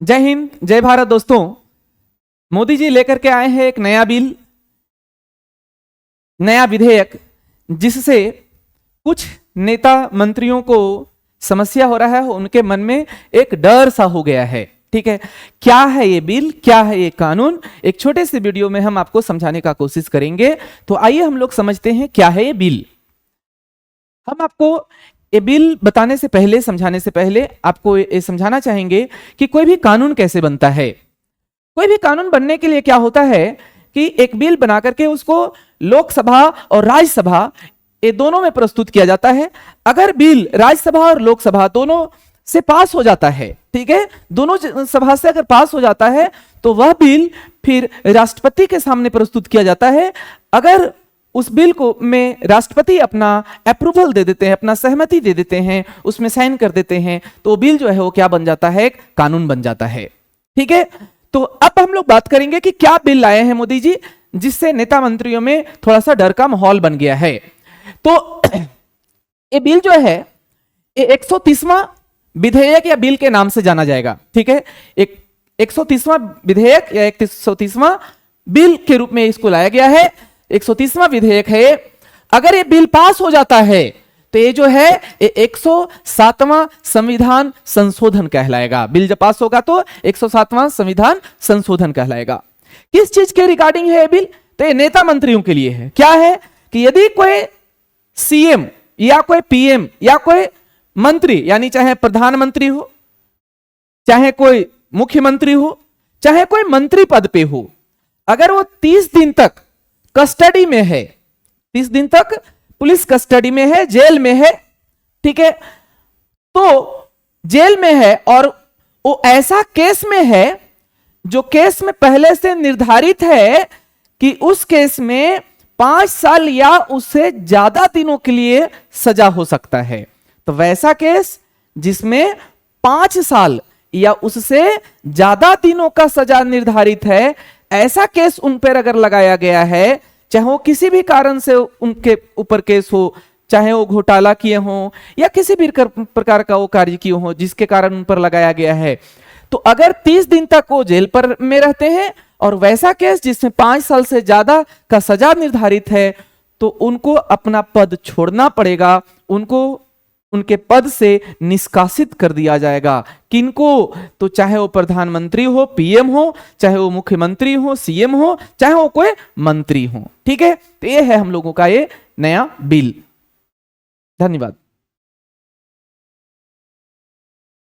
जय हिंद, जय भारत। दोस्तों, मोदी जी लेकर के आए हैं एक नया बिल, नया विधेयक, जिससे कुछ नेता मंत्रियों को समस्या हो रहा है। उनके मन में एक डर सा हो गया है। ठीक है, क्या है ये बिल, क्या है ये कानून, एक छोटे से वीडियो में हम आपको समझाने का कोशिश करेंगे। तो आइए हम लोग समझते हैं क्या है ये बिल। हम आपको ये बिल बताने से पहले, समझाने से पहले आपको ये समझाना चाहेंगे कि कोई भी कानून कैसे बनता है। कोई भी कानून बनने के लिए क्या होता है कि एक बिल बना करके उसको लोकसभा और राज्यसभा ये दोनों में प्रस्तुत किया जाता है। अगर बिल राज्यसभा और लोकसभा दोनों से पास हो जाता है, ठीक है, दोनों सभा से अगर पास हो जाता है तो वह बिल फिर राष्ट्रपति के सामने प्रस्तुत किया जाता है। अगर उस बिल को में राष्ट्रपति अपना अप्रूवल दे देते हैं, अपना सहमति दे देते हैं, उसमें साइन कर देते हैं, तो बिल जो है वो क्या बन जाता है, एक कानून बन जाता है। ठीक है, तो अब हम लोग बात करेंगे कि क्या बिल लाए हैं मोदी जी, जिससे नेता मंत्रियों में थोड़ा सा डर का माहौल बन गया है। तो ये बिल जो है ये 130वां विधेयक या बिल के नाम से जाना जाएगा। ठीक है, एक 130वां विधेयक या 130वां बिल के रूप में इसको लाया गया है। 130वां विधेयक है। अगर ये बिल पास हो जाता है तो ये जो है ये 107वां संविधान संशोधन कहलाएगा। बिल जब पास होगा तो 107वां संविधान संशोधन कहलाएगा। किस चीज के रिगार्डिंग है ये बिल? तो ये नेता मंत्रियों के लिए है। क्या है कि यदि कोई सीएम या कोई पीएम या कोई मंत्री, यानी चाहे प्रधानमंत्री हो, चाहे कोई मुख्यमंत्री हो, चाहे कोई मंत्री पद पे हो, अगर वो 30 दिन तक कस्टडी में है, 30 दिन तक पुलिस कस्टडी में है, जेल में है, ठीक है, तो जेल में है और वो ऐसा केस में है जो केस में पहले से निर्धारित है कि उस केस में 5 साल या उससे ज्यादा दिनों के लिए सजा हो सकता है। तो वैसा केस जिसमें 5 साल या उससे ज्यादा दिनों का सजा निर्धारित है, ऐसा केस उन पर अगर लगाया गया है, चाहे वो किसी भी कारण से उनके ऊपर केस हो, चाहे वो घोटाला किए हों या किसी भी प्रकार का वो कार्य किए हों जिसके कारण उन पर लगाया गया है, तो अगर 30 दिन तक वो जेल पर में रहते हैं और वैसा केस जिसमें 5 साल से ज्यादा का सजा निर्धारित है, तो उनको अपना पद छोड़ना पड़ेगा, उनको उनके पद से निष्कासित कर दिया जाएगा। किनको? तो चाहे वो प्रधानमंत्री हो, पीएम हो, चाहे वो मुख्यमंत्री हो, सीएम हो, चाहे वो कोई मंत्री हो। ठीक है, तो ये है हम लोगों का ये नया बिल। धन्यवाद।